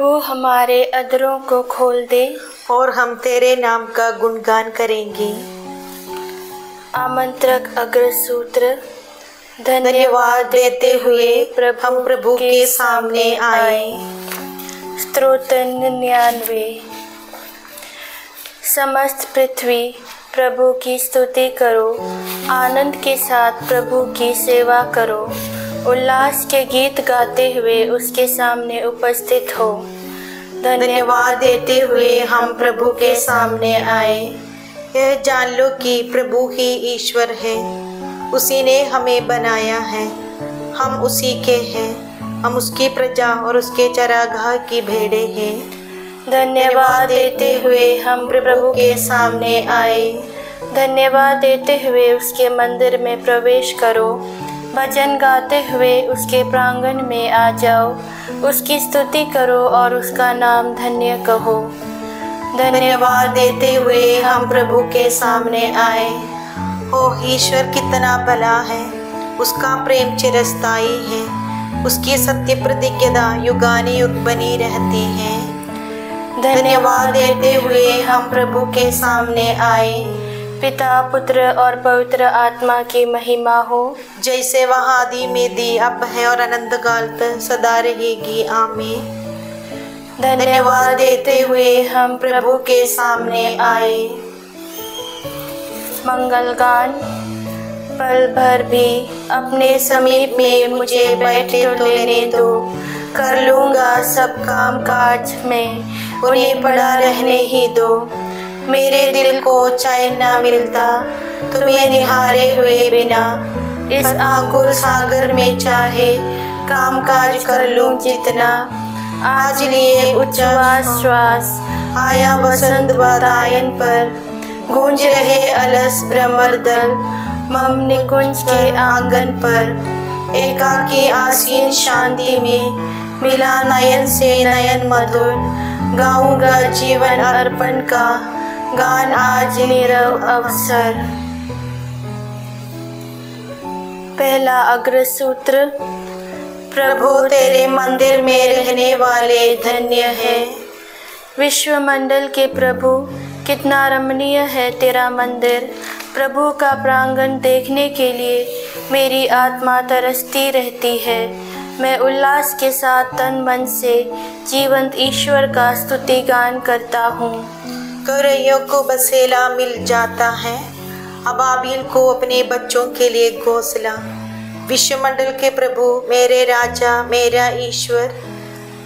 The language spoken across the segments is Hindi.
प्रभु हमारे अधरों को खोल दे और हम तेरे नाम का गुणगान करेंगे। आमंत्रक अग्रसूत्र। धन्यवाद देते हुए हम प्रभु के सामने आए। स्तोत्र 99। समस्त पृथ्वी प्रभु की स्तुति करो, आनंद के साथ प्रभु की सेवा करो, उल्लास के गीत गाते हुए उसके सामने उपस्थित हो। धन्यवाद देते हुए हम प्रभु के सामने आए। यह जान लो कि प्रभु ही ईश्वर है, उसी ने हमें बनाया है, हम उसी के हैं, हम उसकी प्रजा और उसके चरागाह की भेड़ें हैं। धन्यवाद देते हुए हम प्रभु के सामने आए। धन्यवाद देते हुए उसके मंदिर में प्रवेश करो, भजन गाते हुए उसके प्रांगण में आ जाओ, उसकी स्तुति करो और उसका नाम धन्य कहो। धन्यवाद देते हुए हम प्रभु के सामने आए। ओह ईश्वर कितना भला है, उसका प्रेम चिरस्थायी है, उसकी सत्य प्रतिज्ञा युगानुयुग बनी रहती है। धन्यवाद देते हुए हम प्रभु के सामने आए। पिता, पुत्र और पवित्र आत्मा की महिमा हो, जैसे वह आदि में दी, अब है और अनंत काल तक सदा रहेगी। आमीन। धन्यवाद देते हुए हम प्रभु के सामने आए। मंगल गान। पल भर भी अपने समीप में मुझे बैठे तो लेने दो, कर लूँगा सब काम काज में, उन्हें पड़ा रहने ही दो। मेरे दिल को चैन न मिलता तुम्हें निहारे हुए बिना, इस आकुल सागर में चाहे काम काज कर लूं जितना। आज लिए उच्छ्वास श्वास आया बसंत वातायन पर, गूंज रहे अलस भ्रमर दल मम निकुंज के आंगन पर। एकाकी आसीन शांति में मिला नयन से नयन मधुर, गाऊंगा जीवन अर्पण का गान आज नीरव अवसर। पहला अग्रसूत्र। प्रभु तेरे मंदिर में रहने वाले धन्य है। विश्व मंडल के प्रभु, कितना रमणीय है तेरा मंदिर। प्रभु का प्रांगण देखने के लिए मेरी आत्मा तरसती रहती है। मैं उल्लास के साथ तन मन से जीवंत ईश्वर का स्तुति गान करता हूँ। गौरैयों को बसेला मिल जाता है, अबाबिल को अपने बच्चों के लिए घोंसला। विश्वमंडल के प्रभु मेरे राजा मेरा ईश्वर,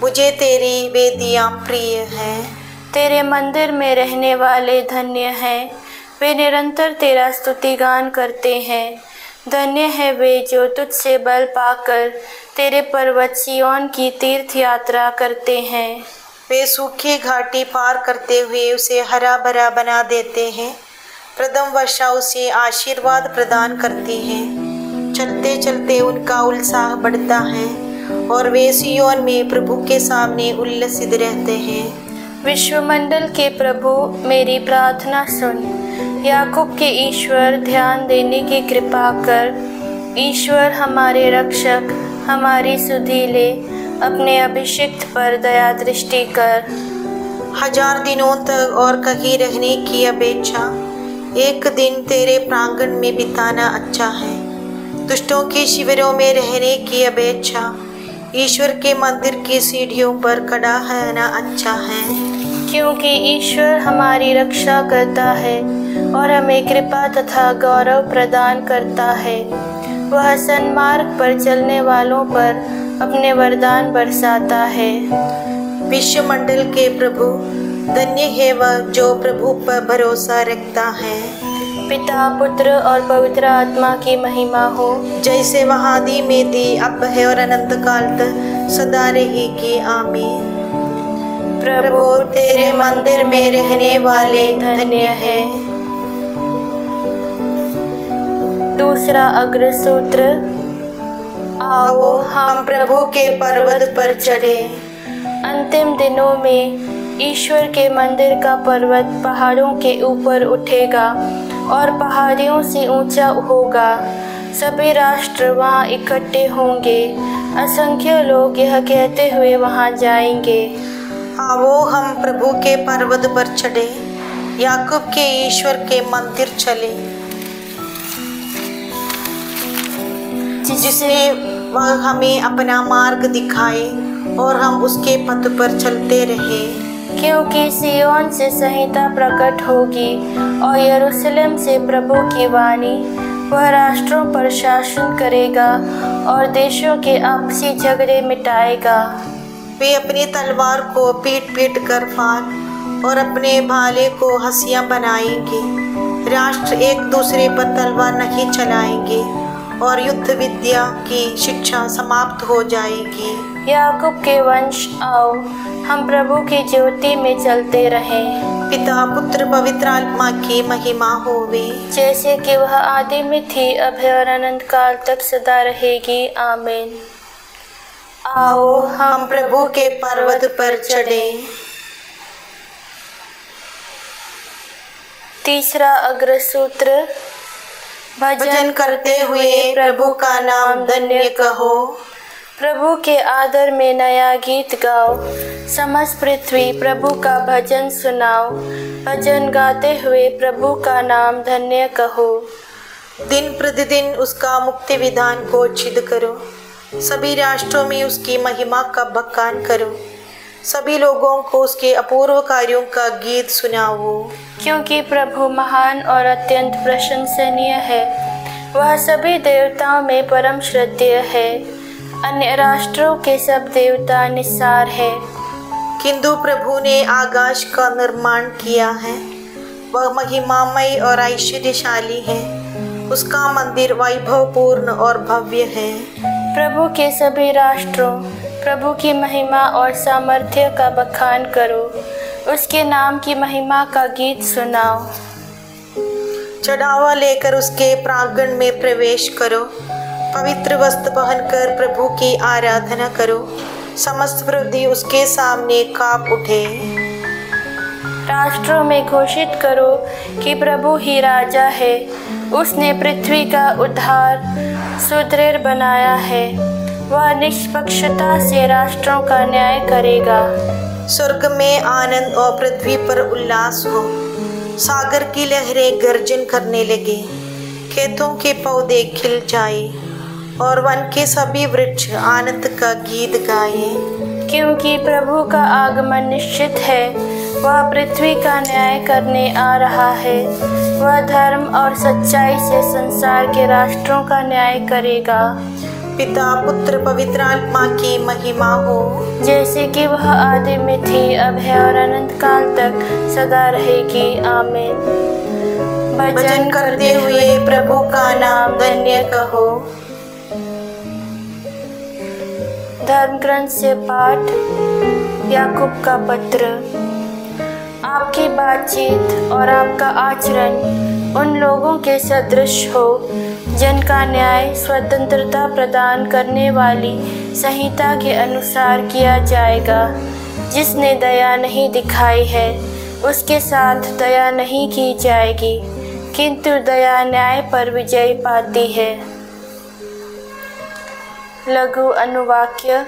मुझे तेरी वेदियाँ प्रिय हैं। तेरे मंदिर में रहने वाले धन्य हैं, वे निरंतर तेरा स्तुति गान करते हैं। धन्य है वे जो तुझसे बल पाकर तेरे पर्वत सिय्योन की तीर्थ यात्रा करते हैं। वे सूखी घाटी पार करते हुए उसे हरा भरा बना देते हैं, प्रथम वर्षा उसे आशीर्वाद प्रदान करती है। चलते चलते उनका उत्साह बढ़ता है और वे सिय्योन में प्रभु के सामने उल्लसित रहते हैं। विश्वमंडल के प्रभु मेरी प्रार्थना सुन, याकूब के ईश्वर ध्यान देने की कृपा कर। ईश्वर हमारे रक्षक, हमारी सुधि ले, अपने अभिषिक्त पर दया दृष्टि कर। 1000 दिनों तक और कहीं रहने की अपेक्षा एक दिन तेरे प्रांगण में बिताना अच्छा है। दुष्टों के शिविरों में रहने की अपेक्षा ईश्वर के मंदिर की सीढ़ियों पर खड़ा रहना अच्छा है। क्योंकि ईश्वर हमारी रक्षा करता है और हमें कृपा तथा गौरव प्रदान करता है। वह सन्मार्ग पर चलने वालों पर अपने वरदान बरसाता है। विश्वमंडल के प्रभु, धन्य है वह जो प्रभु पर भरोसा रखता है। पिता, पुत्र और पवित्र आत्मा की महिमा हो, जैसे वह आदि में थी, अब है और अनंत काल तक सदा रहेगी। आमीन। प्रभु तेरे मंदिर में रहने वाले धन्य है। दूसरा अग्रसूत्र। आओ हम प्रभु के पर्वत पर चढ़े। अंतिम दिनों में ईश्वर के मंदिर का पर्वत पहाड़ों के ऊपर उठेगा और पहाड़ियों से ऊंचा होगा। सभी राष्ट्र वहां इकट्ठे होंगे, असंख्य लोग यह कहते हुए वहां जाएंगे, आओ हम प्रभु के पर्वत पर चढ़े, याकूब के ईश्वर के मंदिर चले, जिसने वह हमें अपना मार्ग दिखाए और हम उसके पथ पर चलते रहे। क्योंकि सियोन से संहिता प्रकट होगी और यरूशलेम से प्रभु की वाणी। वह राष्ट्रों पर शासन करेगा और देशों के आपसी झगड़े मिटाएगा। वे अपनी तलवार को पीट पीट कर फाड़ और अपने भाले को हंसियां बनाएंगे। राष्ट्र एक दूसरे पर तलवार नहीं चलाएंगे और युद्ध विद्या की शिक्षा समाप्त हो जाएगी। याकूब के वंश आओ, हम प्रभु की ज्योति में चलते रहें। पिता पुत्र पवित्र आत्मा की महिमा होवे, जैसे कि वह आदि में थी, अब है और अनंत काल तक सदा रहेगी। आमीन। आओ हम प्रभु के पर्वत पर चढ़े। तीसरा अग्रसूत्र, भजन करते हुए प्रभु का नाम धन्य कहो। प्रभु के आदर में नया गीत गाओ, समस्त पृथ्वी प्रभु का भजन सुनाओ। भजन गाते हुए प्रभु का नाम धन्य कहो। दिन प्रतिदिन उसका मुक्ति विधान को चिद करो, सभी राष्ट्रों में उसकी महिमा का बखान करो। सभी लोगों को उसके अपूर्व कार्यों का गीत सुनाओ। क्योंकि प्रभु महान और अत्यंत प्रशंसनीय है, वह सभी देवताओं में परम श्रद्धेय है। अन्य राष्ट्रों के सब देवता निस्सार है, किंतु प्रभु ने आकाश का निर्माण किया है। वह महिमामय और ऐश्वर्यशाली है, उसका मंदिर वैभवपूर्ण और भव्य है। प्रभु के सभी राष्ट्रों, प्रभु की महिमा और सामर्थ्य का बखान करो, उसके नाम की महिमा का गीत सुनाओ। चढ़ावा लेकर उसके प्रांगण में प्रवेश करो, पवित्र वस्त्र पहनकर प्रभु की आराधना करो। समस्त पृथ्वी उसके सामने कांप उठे। राष्ट्रों में घोषित करो कि प्रभु ही राजा है। उसने पृथ्वी का उद्धार सुदृढ़ बनाया है। वह निष्पक्षता से राष्ट्रों का न्याय करेगा। स्वर्ग में आनंद और पृथ्वी पर उल्लास हो। सागर की लहरें गर्जन करने लगे, खेतों के पौधे खिल जाए और वन के सभी वृक्ष आनंद का गीत गाए। क्योंकि प्रभु का आगमन निश्चित है, वह पृथ्वी का न्याय करने आ रहा है। वह धर्म और सच्चाई से संसार के राष्ट्रों का न्याय करेगा। पिता पुत्र पवित्र आत्मा की महिमा हो, जैसे कि वह आदि में थी, अब है और अनंत काल तक सदा रहेगी। आमीन। भजन करते हुए प्रभु का नाम धन्य कहो। धर्म ग्रंथ से पाठ। याकूब का पत्र। आपकी बातचीत और आपका आचरण उन लोगों के सदृश हो जिनका न्याय स्वतंत्रता प्रदान करने वाली संहिता के अनुसार किया जाएगा। जिसने दया नहीं दिखाई है, उसके साथ दया नहीं की जाएगी, किंतु दया न्याय पर विजय पाती है। लघु अनुवाक्य।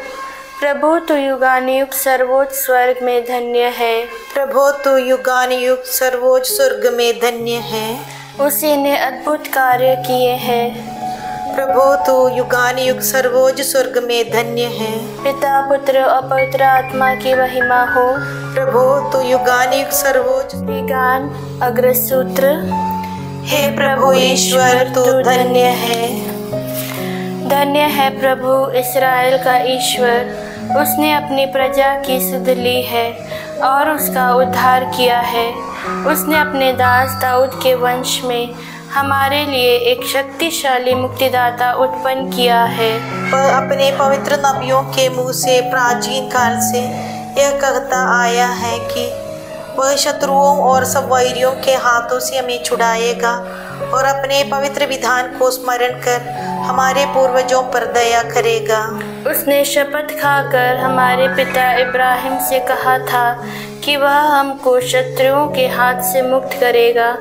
प्रभु तू युगानुयुग सर्वोच्च स्वर्ग में धन्य है। प्रभु तू युगानुयुग सर्वोच्च स्वर्ग में धन्य है। उसी ने अद्भुत कार्य किए हैं। प्रभु तू युगानुयुग सर्वोच्च स्वर्ग में धन्य है। पिता पुत्र और पवित्र आत्मा की महिमा हो। प्रभु तू युगानुयुग सर्वोच्च। गान अग्रसूत्र। हे प्रभु ईश्वर तू धन्य है। धन्य है प्रभु इस्राएल का ईश्वर, उसने अपनी प्रजा की सुध ली है और उसका उद्धार किया है। उसने अपने दास दाऊद के वंश में हमारे लिए एक शक्तिशाली मुक्तिदाता उत्पन्न किया है। वह अपने पवित्र नबियों के मुँह से प्राचीन काल से यह कहता आया है कि वह शत्रुओं और सब वैरियों के हाथों से हमें छुड़ाएगा और अपने पवित्र विधान को स्मरण कर हमारे पूर्वजों पर दया करेगा। उसने शपथ खाकर हमारे पिता इब्राहिम से कहा था कि वह हमको शत्रुओं के हाथ से मुक्त करेगा,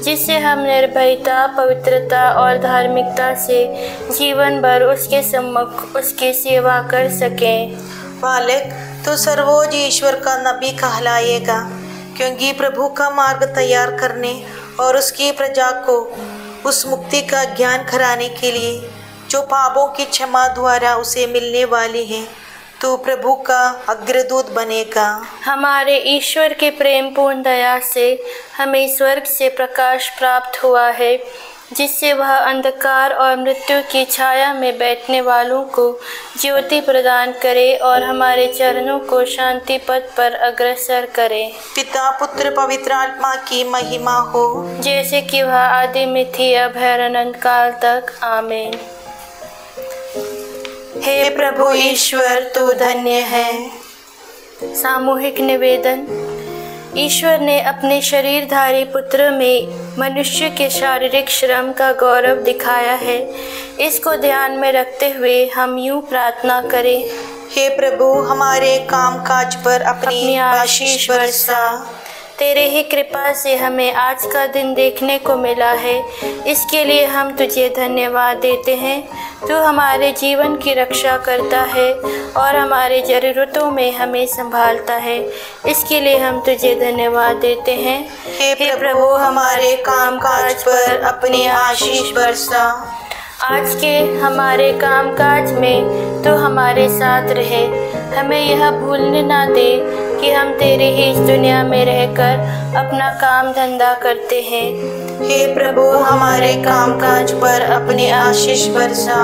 जिससे हम निर्भयता, पवित्रता और धार्मिकता से जीवन भर उसके सम्मुख उसकी सेवा कर सकें। बालक, तो सर्वोच्च ईश्वर का नबी कहलाएगा, क्योंकि प्रभु का मार्ग तैयार करने और उसकी प्रजा को उस मुक्ति का ज्ञान कराने के लिए जो पापों की क्षमा द्वारा उसे मिलने वाली है, तो प्रभु का अग्रदूत बनेगा। हमारे ईश्वर के प्रेम पूर्ण दया से हमें स्वर्ग से प्रकाश प्राप्त हुआ है, जिससे वह अंधकार और मृत्यु की छाया में बैठने वालों को ज्योति प्रदान करे और हमारे चरणों को शांति पथ पर अग्रसर करे। पिता पुत्र पवित्र आत्मा की महिमा हो, जैसे कि वह आदि में थी, अब है, अनंत काल तक। आमीन। हे प्रभु ईश्वर, तू धन्य है। सामूहिक निवेदन। ईश्वर ने अपने शरीरधारी पुत्र में मनुष्य के शारीरिक श्रम का गौरव दिखाया है। इसको ध्यान में रखते हुए हम यूं प्रार्थना करें। हे प्रभु, हमारे काम काज पर अपनी आशीष बरसा। तेरे ही कृपा से हमें आज का दिन देखने को मिला है, इसके लिए हम तुझे धन्यवाद देते हैं। तू हमारे जीवन की रक्षा करता है और हमारे ज़रूरतों में हमें संभालता है, इसके लिए हम तुझे धन्यवाद देते हैं। हे प्रभु, हमारे काम काज पर अपनी आशीष बरसा। आज के हमारे कामकाज में तो हमारे साथ रहे, हमें यह भूलने ना दे कि हम तेरे ही इस दुनिया में रहकर अपना काम धंधा करते हैं। हे प्रभु, हमारे कामकाज पर अपनी आशीष बरसा।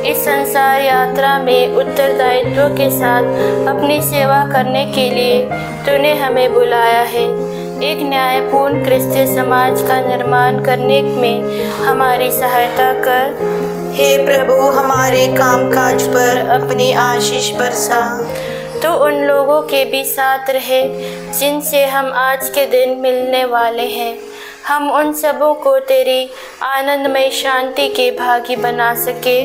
इस संसार यात्रा में उत्तरदायित्व के साथ अपनी सेवा करने के लिए तूने हमें बुलाया है। एक न्यायपूर्ण क्रिस्तीय समाज का निर्माण करने में हमारी सहायता कर। हे प्रभु, हमारे कामकाज पर अपनी आशीष बरसा। तो उन लोगों के भी साथ रहे जिनसे हम आज के दिन मिलने वाले हैं। हम उन सबों को तेरी आनंदमय शांति के भागी बना सके।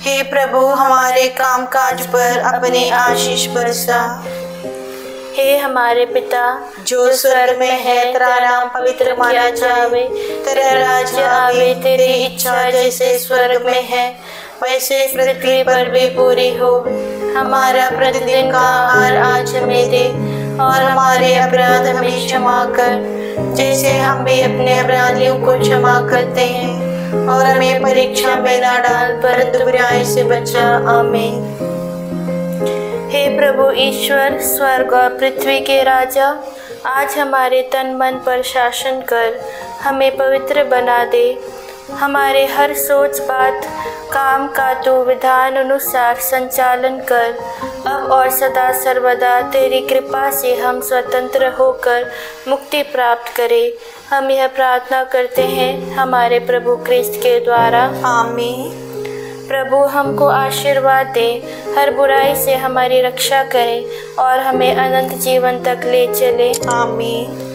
हे प्रभु, हमारे कामकाज पर अपनी आशीष बरसा। हे हमारे पिता जो स्वर्ग में है, तेरा नाम पवित्र माना जावे, तेरा राज्य आवे, तेरी इच्छा जैसे स्वर्ग में है वैसे पृथ्वी पर भी पूरी हो। हमारा प्रतिदिन का आहार आज हमें दे और हमारे अपराध हमें क्षमा कर, जैसे हम भी अपने अपराधियों को क्षमा करते हैं, और हमें परीक्षा में न डाल परंतु बुराई से बचा। आमीन। हे प्रभु ईश्वर, स्वर्ग और पृथ्वी के राजा, आज हमारे तन मन पर शासन कर हमें पवित्र बना दे। हमारे हर सोच बात काम का तू विधान अनुसार संचालन कर। अब और सदा सर्वदा तेरी कृपा से हम स्वतंत्र होकर मुक्ति प्राप्त करें। हम यह प्रार्थना करते हैं हमारे प्रभु क्रिस्त के द्वारा। आमीन। प्रभु हमको आशीर्वाद दे, हर बुराई से हमारी रक्षा करे और हमें अनंत जीवन तक ले चले। आमीन।